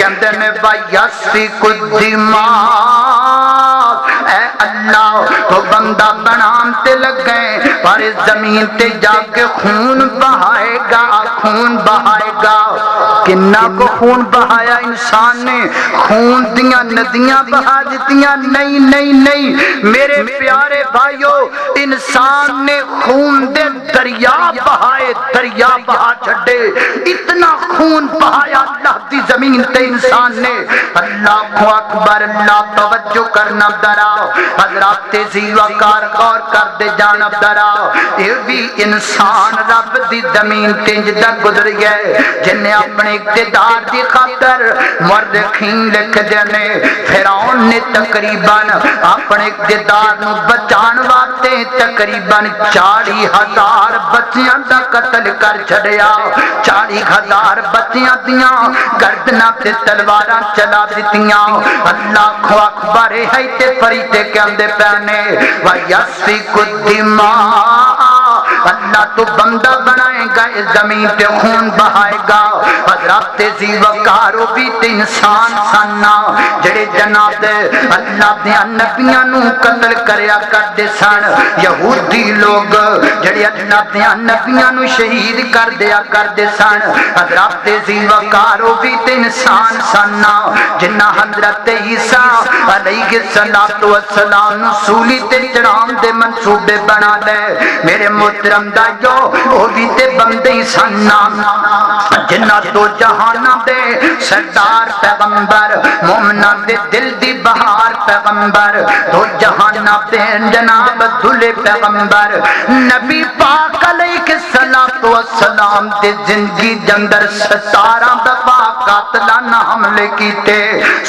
کہندے نے وَيَسْفِكُ الدِّمَاءَ اے اللہ تو بندہ بنام تے لگ گئے پر اس زمین تے جا کے خون بہائے گا خون بہائے گا کنا کو خون بہایا انسان نے خون دیاں ندیاں بہا دیتیاں نہیں نہیں نہیں میرے پیارے بھائیو انسان نے خون دے دریا بہائے دریا بہا چھڑے اتنا خون بہایا اللہ دی زمین تے انسان نے اللہ اکبر اللہ توجہ کرنا دراؤ حضرات تیزی وقار غور کر دے جانب دراؤ یہ بھی انسان رب دی زمین تے جدہ گزر گئے جنہیں اپنے اقتدار دی خاطر مورخین لکھ دینے فرعون نے تقریباً اپنے اقتدار نو بچان واتے تقریباً 40,000 بچیاں دا قتل کر چھڑیا 40,000 بچیاں دیاں گردنہ تے تلواراں چلا دیتیاں اللہ کو اکبر ہے تے فریتے کے اندے پہنے وَيَسْفِكُ الدِّمَاءَ اللہ تو بندہ بنائے گا اس زمین پہ خون بہائے گا حضرات تیزی وقارو بھی تے انسان سننا جڑے جناب اللہ دیا نبیاں نو قتل کریا کر دے سن یہودی لوگ جڑے اللہ دیا نبیاں نو شہید کر دیا کر دے سن حضرات تیزی وقارو بھی تے انسان سننا جنہ حضرت عیسیٰ علیہ السلام نو سولی تے چڑھام دے منصوبے بنا لے میرے محترم دائیو وہ بھی تے بندے سننا جنہ تو جہانہ دے سردار پیغمبر مومنہ دے دل دی بہار پیغمبر تو جہانہ دے جناب دھلے پیغمبر نبی پاک علیہ السلام دے زندگی جندر 17 دفعہ قاتلانہ حملے کیتے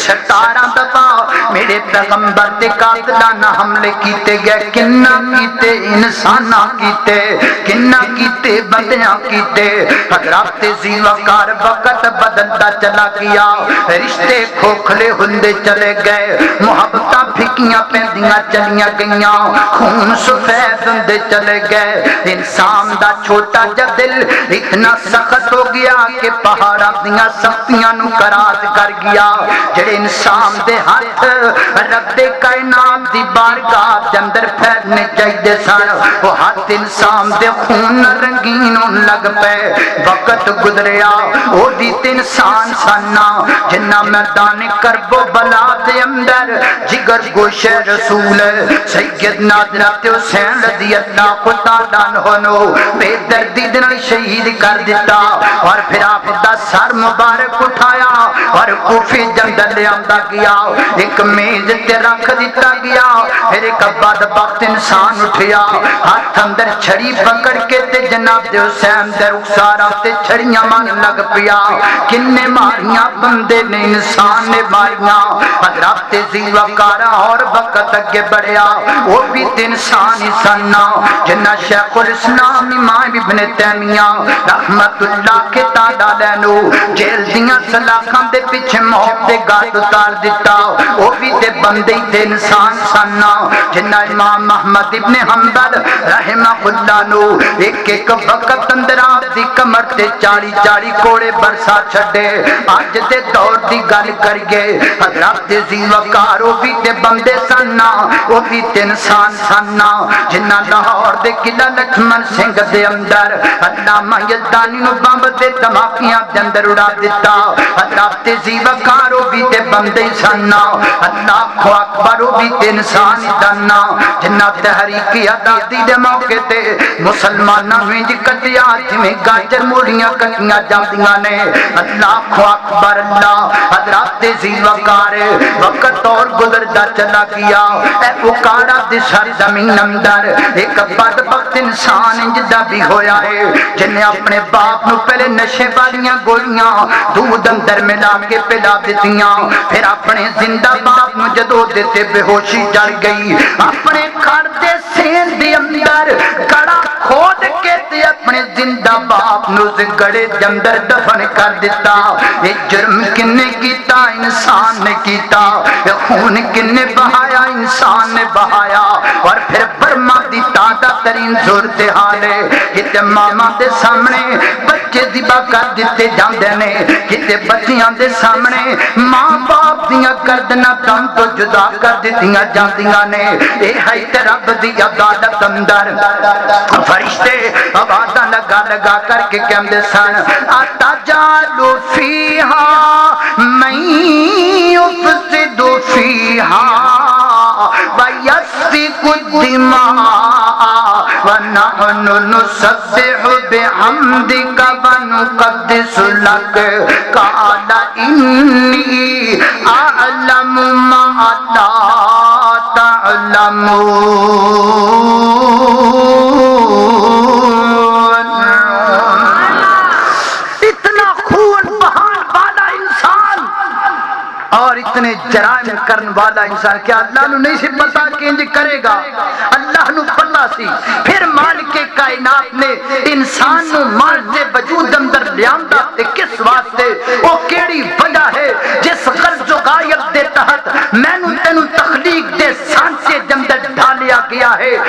17 دفعہ میرے پیغمبر دے قاتلانہ حملے کیتے گئے کنہ کیتے انسانہ کیتے کنہ کیتے بندیاں کیتے حضرات تیزی وقار وقت بدلتا چلا گیا رشتے کھوکھلے ہندے چلے گئے محبتہ پھکیاں پہندیاں چلیاں گئیاں خون سفید ہندے چلے گئے انسان دا چھوٹا جا دل اتنا سخت ہو گیا کہ پہاڑا دیاں سختیاں نو کراز کر گیا جڑے انسان دے ہاتھ رب دے کائنات دی بارگاہ جندر پھیرنے چاہیے سن وہ ہاتھ انسان دے خون رنگین لگ پے وقت گزریا وہ بھی انسان سننا جنہ میدان کرب و بلا دے اندر جگر گوش رسول سیدنا حضرت حسین رضی اللہ تعالیٰ عنہ بے دردی دن شہید کر دیتا اور پھر آپ دا سر مبارک اٹھایا اور کوفی جندر لے آمدہ گیا ایک میز تے رکھ دیتا گیا پھر ایک بدبخت انسان اٹھیا ہاتھ اندر چھڑی پکڑ کے تے جناب دے حسین دے رخسارا تے چھڑیاں مان لگ پیا کنے ماریاں بندے نے انسان نے ماریاں حضرات تیزی وقارا اور وقت اگے بڑھیا وہ بھی انسان ہی سننا جنہ شیخ الاسلام امام ابن تیمیہ رحمت اللہ کے تعالیٰ لینو جیل دیاں سلاخاں دے پیچھے موت دے گات اتار دیتا وہ بھی تے بندے تے انسان سننا جنہ امام محمد ابن حنبل رحمہ اللہ نو ایک ایک وقت اندر آپ دی کمر تے 40 کوڑے برسا چھڑے آج دے دور دی گل کریے حضرات تیزی وقارو بھی تے بندے سننا وہ بھی تے انسان سننا جنہ لاہور دے قلعہ لکشمن سنگھ دے اندر علامہ یزدانی نو بمب دے دھماکیاں دے اندر اڑا دیتا حضرات تیزی وقارو بھی تے بندے سننا اللہ کو اکبرو بھی تے انسان سننا جنہ تحریکی آزادی دے موقع تے مسلمانہ وینج کٹیا جویں گاجر موڑیاں کٹیاں جاندیاں نے اللہ کو اکبر اللہ حضرات تیزی وقار وقت اور گزرتا چلا گیا اے پکارا دی سر زمین اندر ایک بدبخت انسان جدا بھی ہویا ہے جنہیں اپنے باپ نو پہلے نشے والیاں گولیاں دودھ اندر ملا کے پلا دیتیاں پھر اپنے زندہ باپ نو جدو دیتے بے ہوشی جڑ گئی اپنے گھر دے سین دے اندر کڑا کھود کے تے اپنے زندہ باپ نو گڑے جندر دفن کر دیتا یہ جرم کنے کیتا انسان نے کیتا یہ خون کنے بہایا انسان نے بہایا اور پھر برما دی تازہ ترین صورتحال ہے کتے ماما دے سامنے بچے ذبح کر دیتے جاندے نے کتے بچیاں دے سامنے ماں باپ دیاں گردناں دم تو جدا کر دتیاں جاندیاں نے اے ہے تے رب دی عدالت اندر فرشتے آوازاں لگا لگا کر کے کہندے سن اتجالو فیہا من یفسد فیہا وَيَسْفِكُ الدِّمَاءَ وَنَحْنُ نُسَبِّحُ بِحَمْدِكَ وَنُقَدِّسُ لَكَ قَالَ إِنِّي أَعْلَمُ مَا لَا تَعْلَمُونَ اتنا خون بہان والا انسان اور اتنے جرائم کرن والا انسان کیا اللہ نو نہیں سی پتا کہ انج کرے گا اللہ نو پتا سی پھر مالک کائنات نے انسان نو مال دے وجود اندر لیاندا تے کس واسطے او کیڑی وجہ ہے جس غرض و غایت دے تحت میں نو تینو تخلیق دے سانچے دے اندر ڈالیا گیا ہے